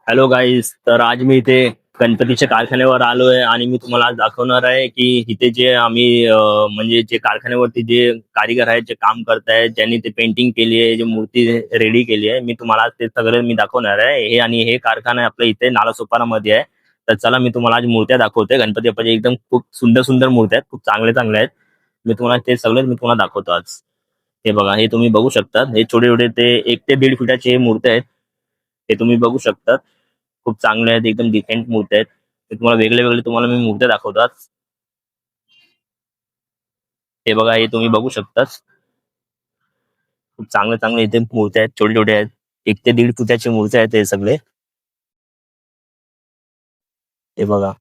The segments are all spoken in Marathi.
Hello guys. तर आज मी इथे गणपतीच्या कारखान्यावर आलोय आणि मी तुम्हाला आज दाखवणार आहे की इथे जे आम्ही म्हणजे जे कारखान्यावरती जे कारीगर आहेत जे काम करतायत ज्यांनी ते पेंटिंग केली आहे, जी मूर्ती रेडी केली आहे, मी तुम्हाला आज ते सगळं मी दाखवणार आहे. हे आणि हे कारखाना आपल्या इथे नालासोपारामध्ये आहे. तर चला मी तुम्हाला आज मूर्त्या दाखवतोय. गणपती बाप्पाच्या एकदम खूप सुंदर सुंदर मूर्त्या आहेत, खूप चांगले चांगले आहेत. मी तुम्हाला ते सगळं मी तुम्हाला दाखवतो आज. हे बघा, हे तुम्ही बघू शकता. हे छोटे छोटे ते 1 ते 1.5 फुटाचे हे मूर्ती आहेत. हे तुम्ही बघू शकता. खूप चांगले आहेत, एकदम डिसेंट मूर्ती आहेत. ते तुम्हाला वेगळे वेगळे तुम्हाला मी मूर्त्या दाखवतात. हे बघा, हे तुम्ही बघू शकता. खूप चांगले चांगले इथे मूर्त्या आहेत, छोटे छोटे आहेत. 1 ते 1.5 फुटाचे मूर्त्या आहेत हे सगळे. हे बघा,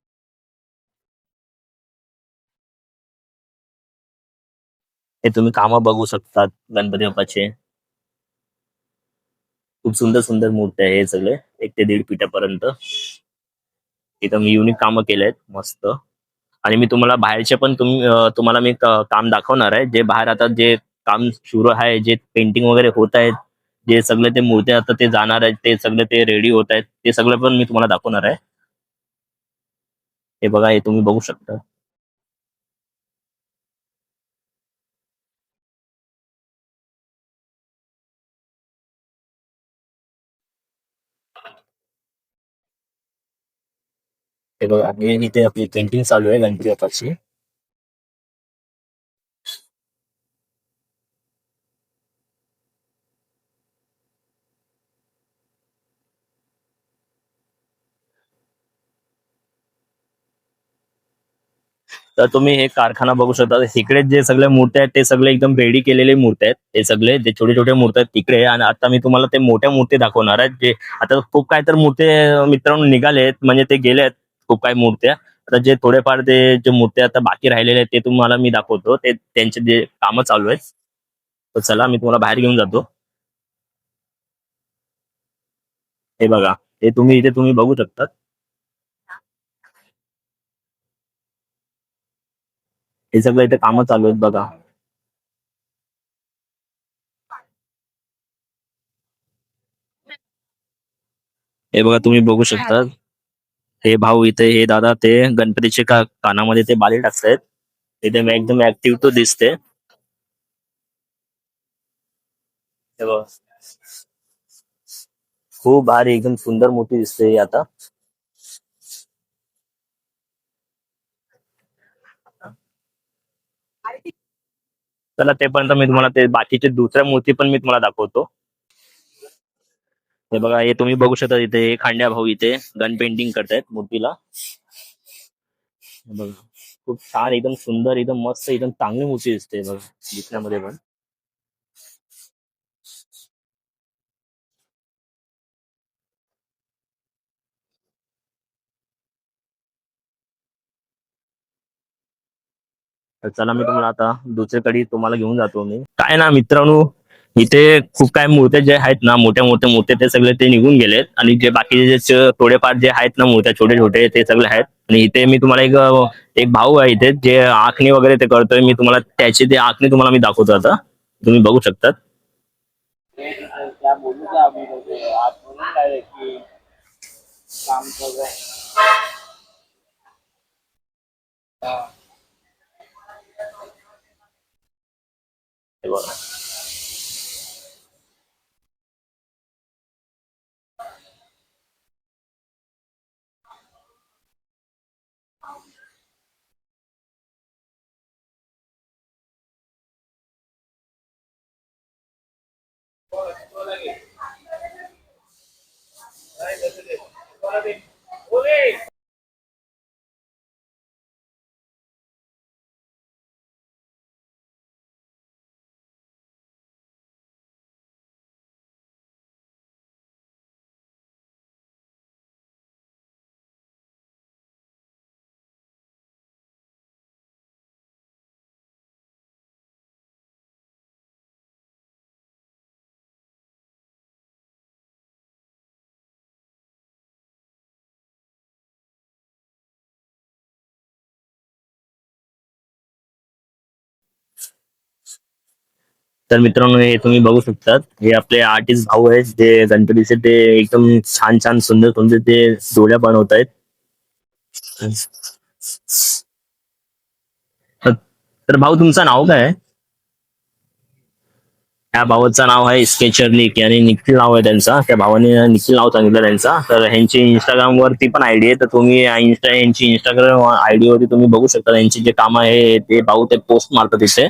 हे तुम्ही कामं बघू शकतात गणपती बाप्पाचे. खूप सुंदर सुंदर मूर्ती आहे हे सगळे. 1 ते 1.5 फुटापर्यंत एकदम युनिक कामं केले आहेत मस्त. आणि मी तुम्हाला बाहेरचे पण तुम्हाला मी काम दाखवणार आहे, जे बाहेर आता जे काम सुरू आहे, जे पेंटिंग वगैरे होत आहेत, जे सगळे ते मूर्त्या आता ते जाणार आहेत, ते सगळे ते रेडी होत आहेत, ते सगळं पण मी तुम्हाला दाखवणार आहे. हे बघा, हे तुम्ही बघू शकता. हे बघा, हे इथे आपली पेंटिंग चालू आहे गणपती बाप्पाची. तर तुम्ही हे कारखाना बघू शकता. इकडे जे सगळे मूर्त्या आहेत ते सगळे एकदम रेडी केलेले मूर्त्या आहेत. ते सगळे जे छोटे छोटे मूर्त्या आहेत तिकडे आहे. आणि आता मी तुम्हाला ते मोठ्या मूर्ती दाखवणार आहेत, जे आता खूप काय तर मूर्ती मित्रांनो निघाले आहेत, म्हणजे ते गेले आहेत खूप काही मूर्त्या. आता जे थोडेफार ते जे मूर्त्या आता बाकी राहिलेले आहेत ते तुम्हाला मी दाखवतो. ते त्यांचे जे कामं चालू आहेत. तर चला मी तुम्हाला बाहेर घेऊन जातो. हे बघा, हे तुम्ही इथे तुम्ही बघू शकता. हे सगळं इथे कामं चालू आहेत बघा. हे बघा, तुम्ही बघू शकता. हे भाऊ इथे, हे दादा ते गणपतीचे कानामध्ये ते बाली टाकतायत. इथे मी एकदम ऍक्टिव्ह तो दिसते. हे बघा, खूप भारी एकदम सुंदर मूर्ती दिसते ही आता. चला, ते पर्यंत मी तुम्हाला ते बाकीचे दुसऱ्या मूर्ती पण मी तुम्हाला दाखवतो. हे बघा, हे तुम्ही बघू शकता. इथे हे खांड्या भाऊ इथे गन पेंटिंग करतायत मूर्तीला. हे बघा, खूप छान एकदम सुंदर एकदम मस्त एकदम चांगली मूर्ती दिसते बघा दिसण्यामध्ये पण. तर चला, मी तुम्हाला आता दुसरीकडे तुम्हाला घेऊन जातो. मी काय ना मित्रांनो, इथे खूप काय मूर्त्या जे आहेत ना, मोठ्या मोठ्या मूर्त्या ते सगळे ते निघून गेलेत. आणि जे बाकीचे जे थोडेफार जे आहेत ना मूर्त्या छोटे छोटे ते सगळे आहेत. आणि इथे मी तुम्हाला एक एक भाऊ आहे इथे जे आखणी वगैरे ते करतोय. मी तुम्हाला त्याची ते आखणी तुम्हाला मी दाखवतो आता. तुम्ही बघू शकता. क्या बोलू क्या अभी तो आप बोलून काय की काम कर रहे हैं. हे बघा. तर मित्रांनो, हे तुम्ही बघू शकतात, हे आपले आर्टिस्ट भाऊ आहेत जे गणपतीचे ते एकदम छान छान सुंदर सुंदर ते डोळ्या बनवत आहेत. तर तर भाऊ, तुमचं नाव काय आहे? त्या भावाचं नाव आहे स्केचर निक, आणि निखिल नाव आहे त्यांचा. त्या भावाने निखिल नाव सांगितलं त्यांचा. तर ह्यांची इंस्टाग्राम वरती पण आयडी आहे, तर तुम्ही यांची इंस्टाग्राम आयडी वरती तुम्ही बघू शकता यांची जे काम आहे ते भाऊ ते पोस्ट मारतात तिथे.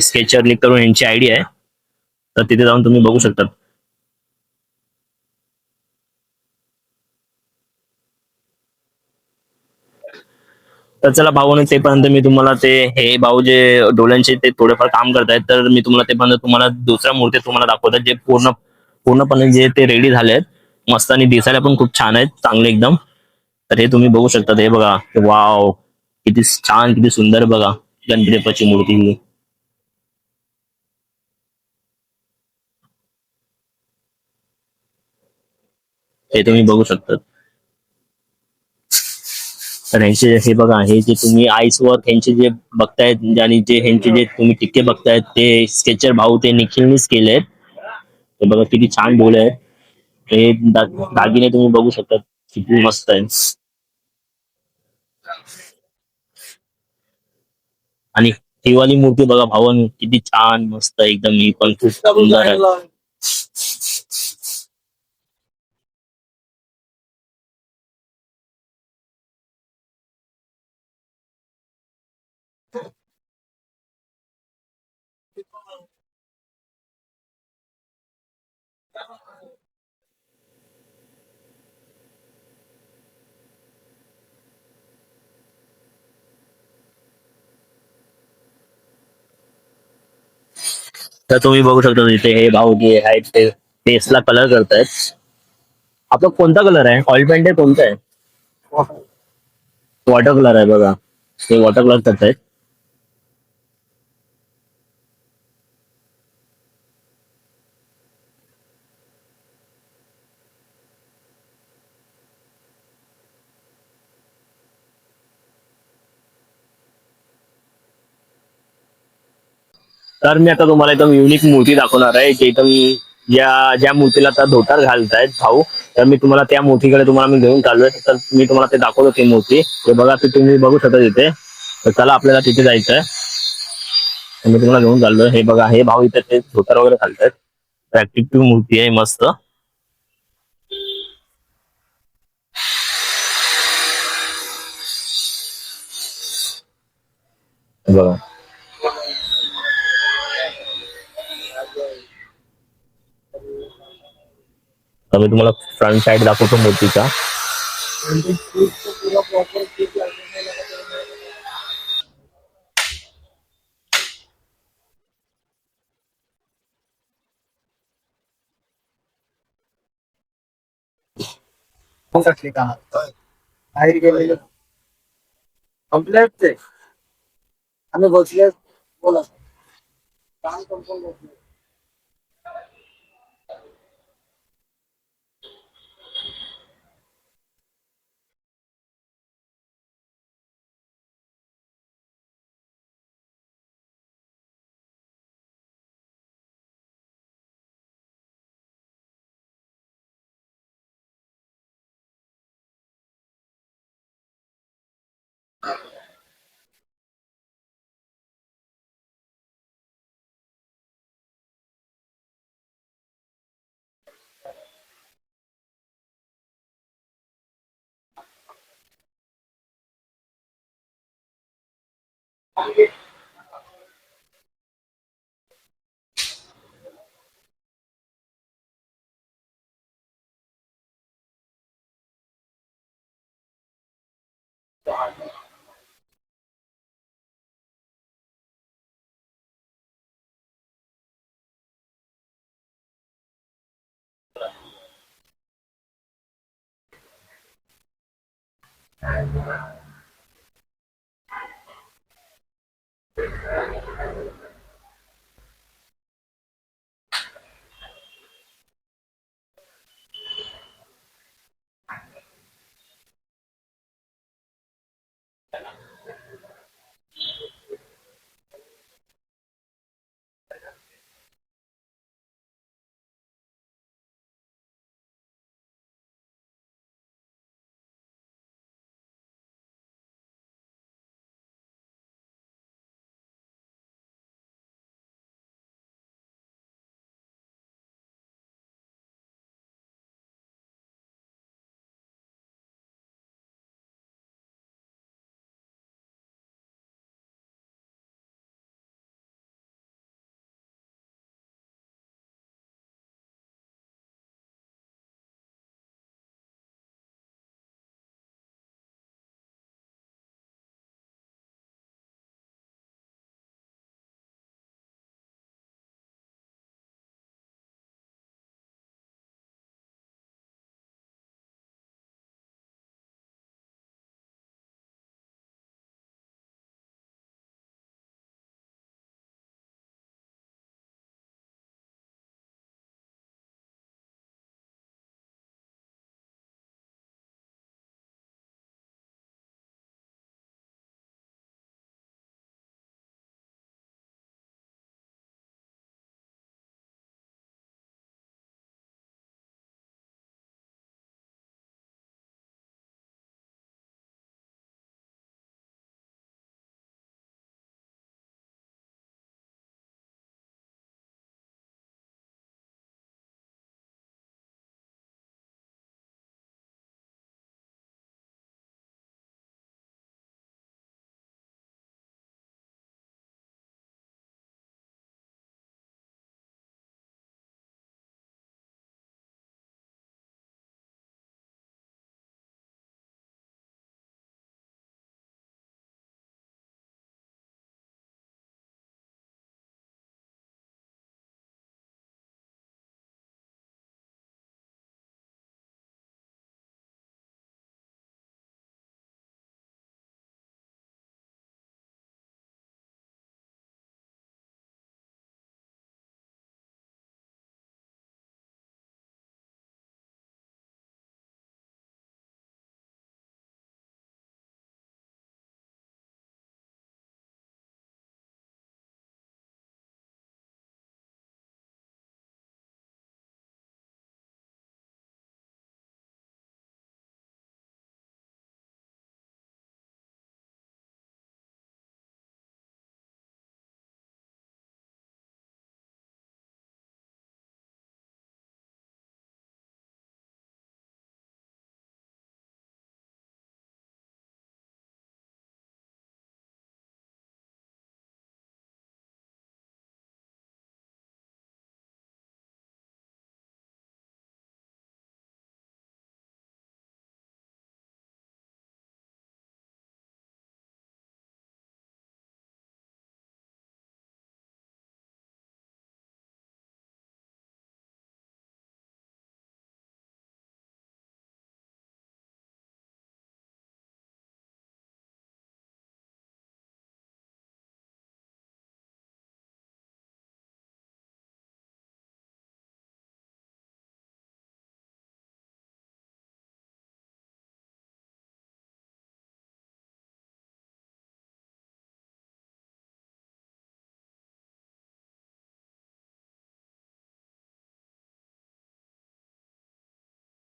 स्केचर निक करून यांची आयडी आहे, तर तिथे जाऊन तुम्ही बघू शकता. तर चला भाऊने तेपर्यंत मी तुम्हाला ते हे भाऊ जे डोळ्यांचे ते थोडेफार काम करतायत, तर मी तुम्हाला तेपर्यंत तुम्हाला दुसऱ्या मूर्ती तुम्हाला दाखवतात जे पूर्णपणे जे ते रेडी झाले आहेत. मस्त, आणि दिसायला पण खूप छान आहेत, चांगले एकदम. तर हे तुम्ही बघू शकता, हे बघा, वाव, किती छान, किती सुंदर बघा गणपती बाप्पाची मूर्ती ही. हे तुम्ही बघू शकता. तर ह्यांचे हे बघा, हे जे तुम्ही आईस वर्क ह्यांचे जे बघतायत, आणि जे ह्यांचे जे तुम्ही टिक्के बघतायत ते स्केचर भाऊ ते निखिलनीच केलेत. हे बघा किती छान डोळे आहेत. हे दागिने तुम्ही बघू शकता किती मस्त आहे. आणि ही वाली मूर्ती बघा भावन, किती छान मस्त एकदम, ही पण खूप सुंदर आहे. तर तुम्ही बघू शकता तिथे हे भाऊ जे आहेत ते फेसला कलर करतायत. आपला कोणता कलर आहे? ऑइल पेंट आहे, कोणता आहे? वॉटर कलर आहे बघा, ते वॉटर कलर करतायत. तर मी आता तुम्हाला एकदम युनिक मूर्ती दाखवणार आहे, की एकदम ज्या ज्या मूर्तीला आता धोतर घालतायत भाऊ, तर मी तुम्हाला त्या मूर्तीकडे तुम्हाला मी घेऊन चाललोय. तर मी तुम्हाला ते दाखवतो ती मूर्ती. ते बघा, ते तुम्ही बघू शकता तिथे. तर चला आपल्याला तिथे जायचंय. तर मी तुम्हाला घेऊन चाललोय. हे बघा, हे भाऊ इथे ते धोतर वगैरे घालतायत. अट्रॅक्टिव्ह मूर्ती आहे मस्त. हे बघा, तर मी तुम्हाला फ्रंट साइड दाखवतो मूर्तीचा.